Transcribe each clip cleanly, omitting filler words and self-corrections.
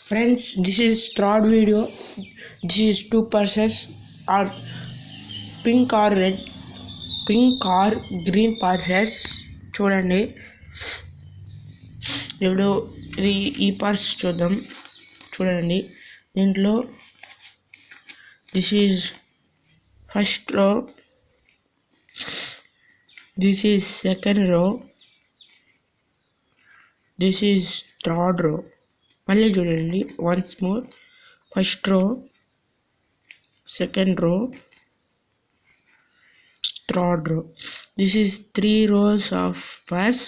Friends, this is third video. This is two purses are pink or green purses. చూడండి ఇప్పుడు ఈ purse చూద్దాం. చూడండి దీంట్లో this is first row, this is second row, this is third row. మళ్ళీ చూడండి once more, first row, second row, third row. This is 3 rows of purse.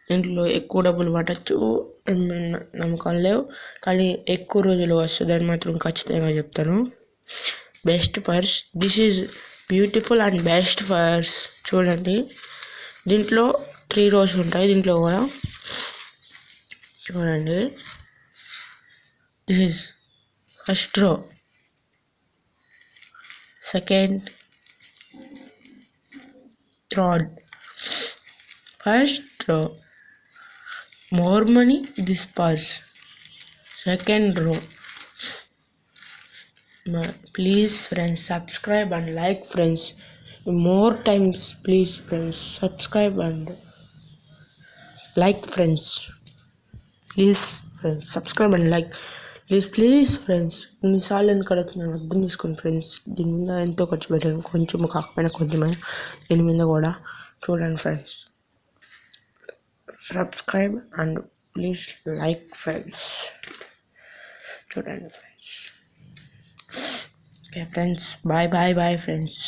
దీంట్లో ఎక్కువ డబ్బులు పట్టచ్చు, నమ్మకం లేవు, కానీ ఎక్కువ రోజులు వస్తుందని మాత్రం ఖచ్చితంగా చెప్తాను. Best purse, this is beautiful and best purse. చూడండి దీంట్లో 3 rows ఉంటాయి. దీంట్లో కూడా చూడండి, this is first row, second, third. First row, more money this purse. Second row, please friends subscribe and like friends. More times please friends subscribe and like friends. Please friends subscribe and like. Please friends, ఇన్నిసార్లు ఎందుకు కడుగుతున్నాను అర్థం చేసుకోండి friends. దీని మీద ఎంతో ఖర్చు పెట్టాను, కొంచెం కాకపోయినా కొంచెమైనా దీని మీద కూడా. చూడండి friends, subscribe and please like friends. చూడండి friends. Okay friends, bye friends.